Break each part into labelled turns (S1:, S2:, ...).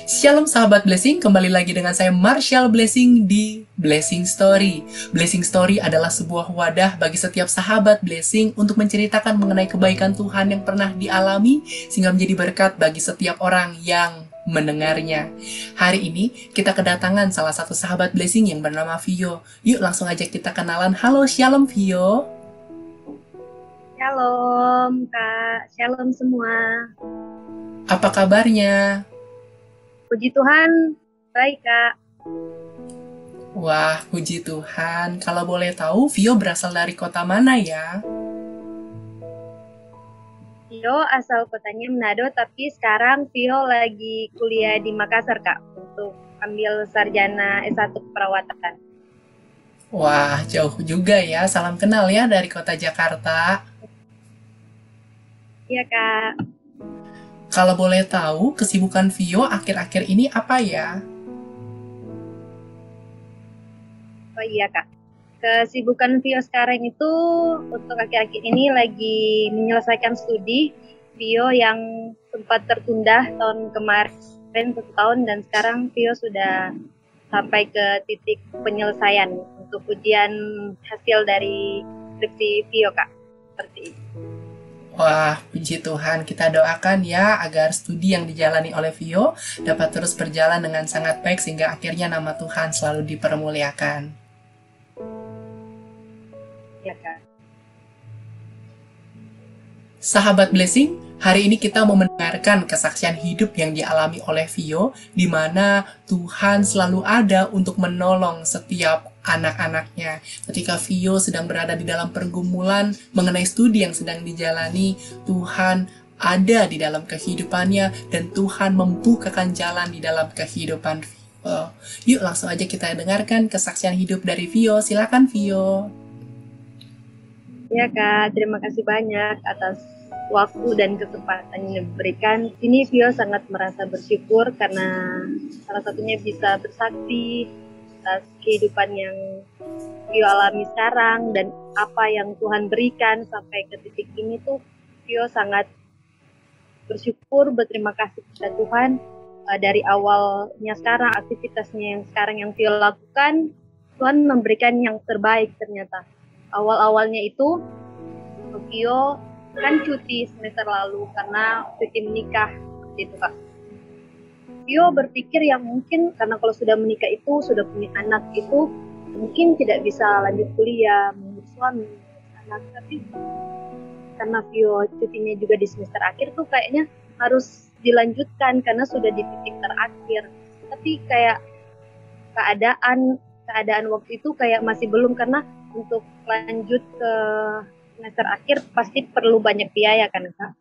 S1: Shalom sahabat Blessing, kembali lagi dengan saya Marshall Blessing di Blessing Story. Blessing Story adalah sebuah wadah bagi setiap sahabat Blessing untuk menceritakan mengenai kebaikan Tuhan yang pernah dialami sehingga menjadi berkat bagi setiap orang yang mendengarnya. Hari ini kita kedatangan salah satu sahabat Blessing yang bernama Vio. Yuk langsung aja kita kenalan. Halo, Shalom Vio.
S2: Shalom Kak, shalom semua.
S1: Apa kabarnya?
S2: Puji Tuhan, baik Kak.
S1: Wah, puji Tuhan. Kalau boleh tahu, Vio berasal dari kota mana ya?
S2: Vio asal kotanya Manado, tapi sekarang Vio lagi kuliah di Makassar Kak, untuk ambil sarjana S1 keperawatan.
S1: Wah, jauh juga ya. Salam kenal ya dari kota Jakarta.
S2: Iya Kak.
S1: Kalau boleh tahu, kesibukan Vio akhir-akhir ini apa ya?
S2: Oh iya Kak. Kesibukan Vio sekarang itu untuk akhir-akhir ini lagi menyelesaikan studi Vio yang sempat tertunda tahun kemarin 1 tahun, dan sekarang Vio sudah sampai ke titik penyelesaian untuk ujian hasil dari skripsi Vio Kak. Seperti itu.
S1: Wah, puji Tuhan. Kita doakan ya agar studi yang dijalani oleh Vio dapat terus berjalan dengan sangat baik sehingga akhirnya nama Tuhan selalu dipermuliakan.
S2: Ya Kak.
S1: Sahabat Blessing, hari ini kita mau mendengarkan kesaksian hidup yang dialami oleh Vio, di mana Tuhan selalu ada untuk menolong setiap anak-anaknya. Ketika Vio sedang berada di dalam pergumulan mengenai studi yang sedang dijalani, Tuhan ada di dalam kehidupannya dan Tuhan membukakan jalan di dalam kehidupan Vio. Yuk langsung aja kita dengarkan kesaksian hidup dari Vio. Silakan Vio.
S2: Ya Kak, terima kasih banyak atas waktu dan kesempatan yang diberikan. Ini Vio sangat merasa bersyukur karena salah satunya bisa bersaksi atas kehidupan yang Vio alami sekarang dan apa yang Tuhan berikan sampai ke titik ini tuh Vio sangat bersyukur, berterima kasih kepada Tuhan. Dari awalnya sekarang, aktivitasnya yang sekarang yang Vio lakukan, Tuhan memberikan yang terbaik ternyata. Awal-awalnya itu Vio kan cuti semester lalu karena cuti menikah gitu Kak. Vio berpikir yang mungkin karena kalau sudah menikah itu sudah punya anak itu mungkin tidak bisa lanjut kuliah, mengurus suami, anak, tapi karena Vio cutinya juga di semester akhir tuh kayaknya harus dilanjutkan karena sudah di titik terakhir. Tapi kayak keadaan waktu itu kayak masih belum, karena untuk lanjut ke semester akhir pasti perlu banyak biaya kan Kak.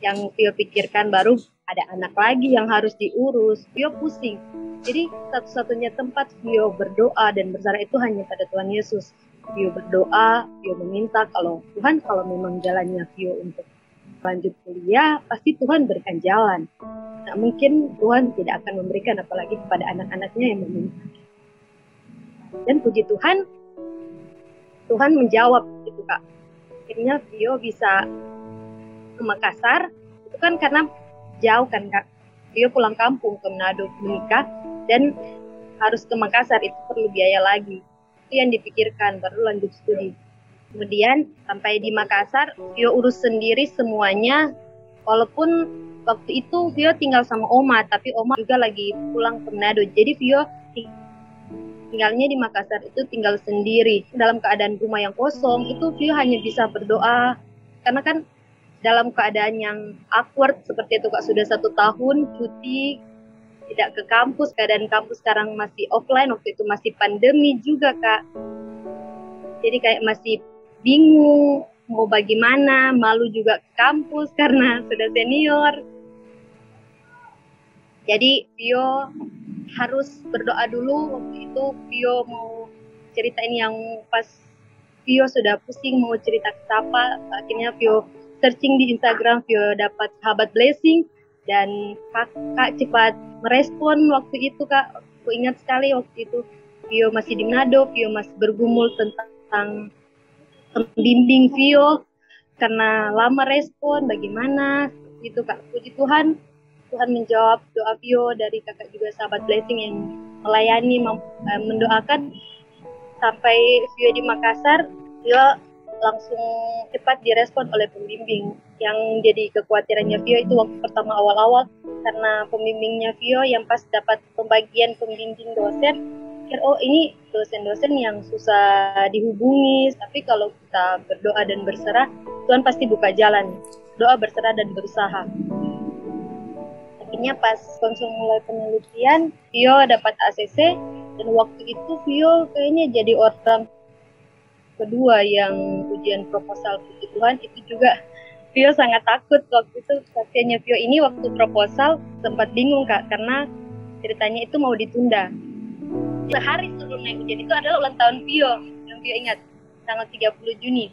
S2: Yang Vio pikirkan baru ada anak lagi yang harus diurus. Vio pusing. Jadi satu-satunya tempat Vio berdoa dan bersarah itu hanya pada Tuhan Yesus. Vio berdoa, Vio meminta kalau Tuhan, kalau memang jalannya Vio untuk lanjut kuliah, pasti Tuhan berikan jalan. Nah, mungkin Tuhan tidak akan memberikan, apalagi kepada anak-anaknya yang meminta. Dan puji Tuhan, Tuhan menjawab gitu Kak. Akhirnya Vio bisa ke Makassar, itu kan karena jauh kan Kak. Vio pulang kampung ke Manado menikah dan harus ke Makassar, itu perlu biaya lagi. Itu yang dipikirkan, baru lanjut studi. Kemudian sampai di Makassar, Vio urus sendiri semuanya. Walaupun waktu itu Vio tinggal sama Oma, tapi Oma juga lagi pulang ke Manado. Jadi Vio tinggalnya di Makassar itu tinggal sendiri. Dalam keadaan rumah yang kosong, itu Vio hanya bisa berdoa. Karena kan dalam keadaan yang awkward seperti itu Kak, sudah 1 tahun cuti, tidak ke kampus, keadaan kampus sekarang masih offline, waktu itu masih pandemi juga Kak. Jadi kayak masih bingung mau bagaimana, malu juga ke kampus karena sudah senior. Jadi Vio harus berdoa dulu. Waktu itu Vio mau ceritain yang pas Vio sudah pusing mau cerita ke siapa, akhirnya Vio searching di Instagram, Vio dapat sahabat Blessing, dan kakak cepat merespon waktu itu Kak. Aku ingat sekali waktu itu Vio masih di Manado, Vio masih bergumul tentang pembimbing Vio karena lama respon bagaimana itu Kak. Puji Tuhan, Tuhan menjawab doa Vio dari kakak juga sahabat Blessing yang melayani, mendoakan. Sampai Vio di Makassar, Vio langsung cepat direspon oleh pembimbing. Yang jadi kekhawatirannya Vio itu waktu pertama awal-awal, karena pembimbingnya Vio yang pas dapat pembagian pembimbing dosen, oh ini dosen-dosen yang susah dihubungi, tapi kalau kita berdoa dan berserah, Tuhan pasti buka jalan. Doa, berserah, dan berusaha. Akhirnya pas konsul mulai penelitian, Vio dapat ACC, dan waktu itu Vio kayaknya jadi orang kedua yang ujian proposal puji Tuhan. Itu juga Vio sangat takut waktu itu. Kasiannya Vio ini waktu proposal sempat bingung Kak, karena ceritanya itu mau ditunda. Sehari sebelum naik ujian itu adalah ulang tahun Vio, yang Vio ingat, tanggal 30 Juni.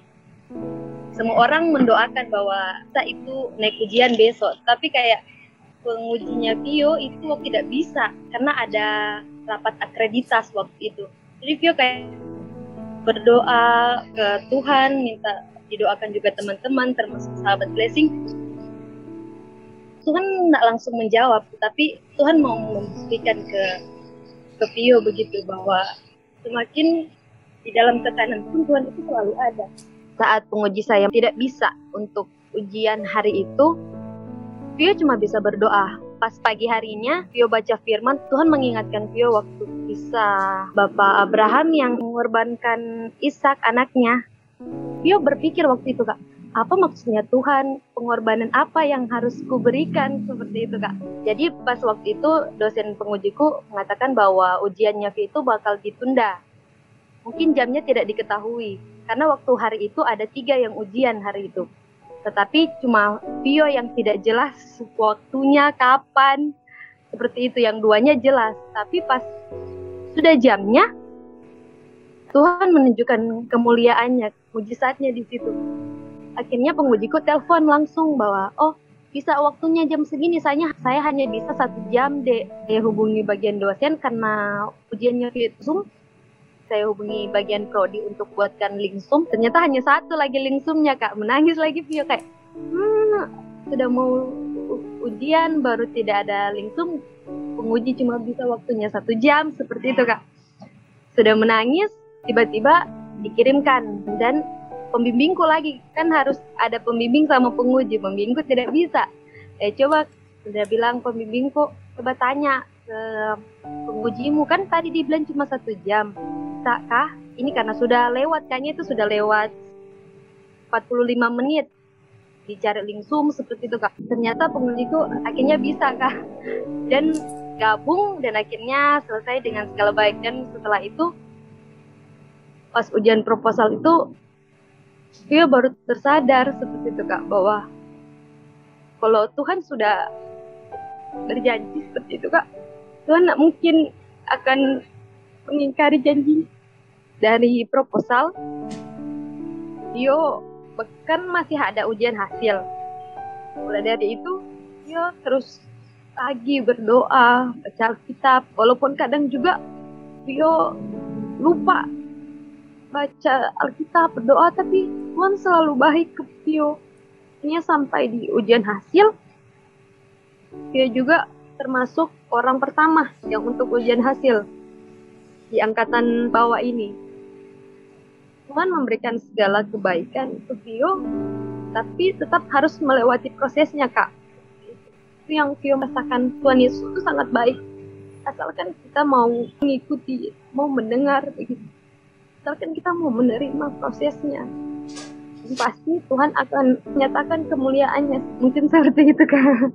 S2: Semua orang mendoakan bahwa kita itu naik ujian besok, tapi kayak pengujinya Vio itu tidak bisa karena ada rapat akreditas waktu itu. Jadi Vio kayak berdoa ke Tuhan, minta didoakan juga teman-teman termasuk sahabat Blessing. Tuhan tidak langsung menjawab, tapi Tuhan mau membuktikan ke Vio begitu, bahwa semakin di dalam tekanan pun Tuhan itu selalu ada. Saat penguji saya tidak bisa untuk ujian hari itu, Vio cuma bisa berdoa. Pas pagi harinya, Vio baca firman, Tuhan mengingatkan Vio waktu kisah Bapak Abraham yang mengorbankan Ishak anaknya. Vio berpikir waktu itu, Kak, apa maksudnya Tuhan, pengorbanan apa yang harus kuberikan, seperti itu Kak. Jadi pas waktu itu dosen pengujiku mengatakan bahwa ujiannya Vio itu bakal ditunda. Mungkin jamnya tidak diketahui, karena waktu hari itu ada 3 yang ujian hari itu. Tetapi cuma Vio yang tidak jelas waktunya kapan, seperti itu. Yang 2-nya jelas, tapi pas sudah jamnya, Tuhan menunjukkan kemuliaannya, mujizatnya di situ. Akhirnya pengujiku telepon langsung bahwa, oh bisa waktunya jam segini, saya hanya bisa 1 jam deh. Saya hubungi bagian dosen karena ujiannya via Zoom. Saya hubungi bagian prodi untuk buatkan link Zoom. Ternyata hanya 1 lagi link Zoom-nya Kak. Menangis lagi Vio kayak, sudah mau ujian baru tidak ada link Zoom. Penguji cuma bisa waktunya 1 jam, seperti itu Kak. Sudah menangis, tiba-tiba dikirimkan. Dan pembimbingku lagi, kan harus ada pembimbing sama penguji. Pembimbingku tidak bisa. Coba, sudah bilang pembimbingku, coba tanya ke pengujimu, kan tadi dibilang cuma 1 jam. Kah? Ini karena sudah lewat, kayaknya itu sudah lewat 45 menit. Dicari link Zoom, seperti itu Kak. Ternyata pengujiku akhirnya bisa Kak. Dan gabung, dan akhirnya selesai dengan segala baik. Dan setelah itu, pas ujian proposal itu, dia baru tersadar seperti itu Kak, bahwa kalau Tuhan sudah berjanji seperti itu Kak, Tuhan tidak mungkin akan mengingkari janji. Dari proposal, Vio bahkan masih ada ujian hasil. Mulai dari itu, Vio terus lagi berdoa, baca Alkitab, walaupun kadang juga Vio lupa baca Alkitab, berdoa, tapi Tuhan selalu baik ke Vio. Ini sampai di ujian hasil, Vio juga termasuk orang pertama yang untuk ujian hasil di angkatan bawah ini. Tuhan memberikan segala kebaikan untuk Vio, tapi tetap harus melewati prosesnya Kak. Itu yang Vio merasakan, Tuhan Yesus itu sangat baik. Asalkan kita mau mengikuti, mau mendengar begitu. Asalkan kita mau menerima prosesnya, dan pasti Tuhan akan menyatakan kemuliaannya. Mungkin seperti itu Kak.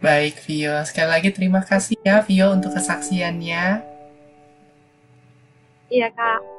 S1: Baik Vio, sekali lagi terima kasih ya Vio untuk kesaksiannya.
S2: Iya Kak.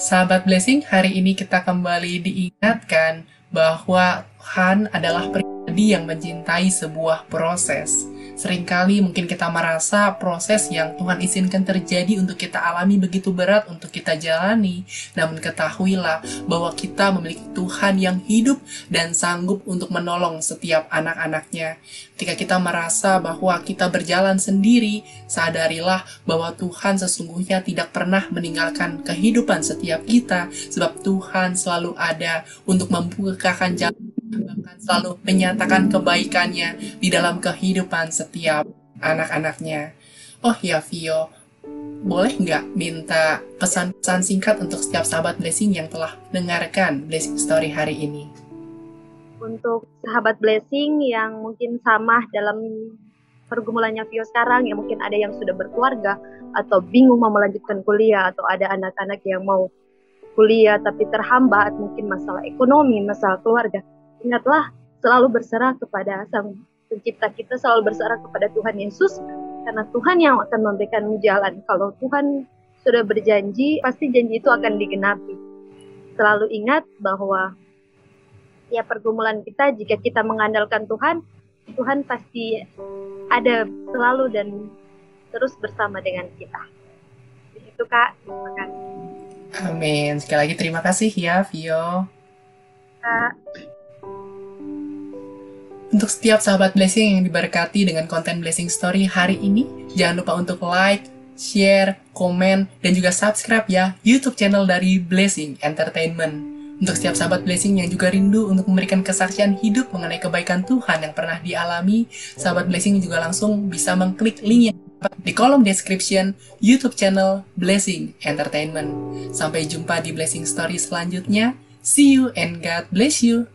S1: Sahabat Blessing, hari ini kita kembali diingatkan bahwa Tuhan adalah pribadi yang mencintai sebuah proses. Seringkali mungkin kita merasa proses yang Tuhan izinkan terjadi untuk kita alami begitu berat untuk kita jalani. Namun ketahuilah bahwa kita memiliki Tuhan yang hidup dan sanggup untuk menolong setiap anak-anaknya. Ketika kita merasa bahwa kita berjalan sendiri, sadarilah bahwa Tuhan sesungguhnya tidak pernah meninggalkan kehidupan setiap kita, sebab Tuhan selalu ada untuk membukakan jalan bahkan selalu menyatakan kebaikannya di dalam kehidupan setiap anak-anaknya. Oh ya Vio, boleh nggak minta pesan-pesan singkat untuk setiap sahabat Blessing yang telah mendengarkan Blessing Story hari ini?
S2: Untuk sahabat Blessing yang mungkin sama dalam pergumulannya Vio sekarang, yang mungkin ada yang sudah berkeluarga atau bingung mau melanjutkan kuliah, atau ada anak-anak yang mau kuliah tapi terhambat, mungkin masalah ekonomi, masalah keluarga. Ingatlah, selalu berserah kepada Sang Pencipta kita, selalu berserah kepada Tuhan Yesus, karena Tuhan yang akan memberikanmu jalan. Kalau Tuhan sudah berjanji, pasti janji itu akan digenapi. Selalu ingat bahwa ya pergumulan kita, jika kita mengandalkan Tuhan, Tuhan pasti ada selalu dan terus bersama dengan kita. Itu Kak, terima kasih.
S1: Amin. Sekali lagi terima kasih ya Vio.
S2: Kak.
S1: Untuk setiap sahabat Blessing yang diberkati dengan konten Blessing Story hari ini, jangan lupa untuk like, share, komen, dan juga subscribe ya YouTube channel dari Blessing Entertainment. Untuk setiap sahabat Blessing yang juga rindu untuk memberikan kesaksian hidup mengenai kebaikan Tuhan yang pernah dialami, sahabat Blessing juga langsung bisa mengklik link yang di kolom description YouTube channel Blessing Entertainment. Sampai jumpa di Blessing Story selanjutnya. See you and God bless you.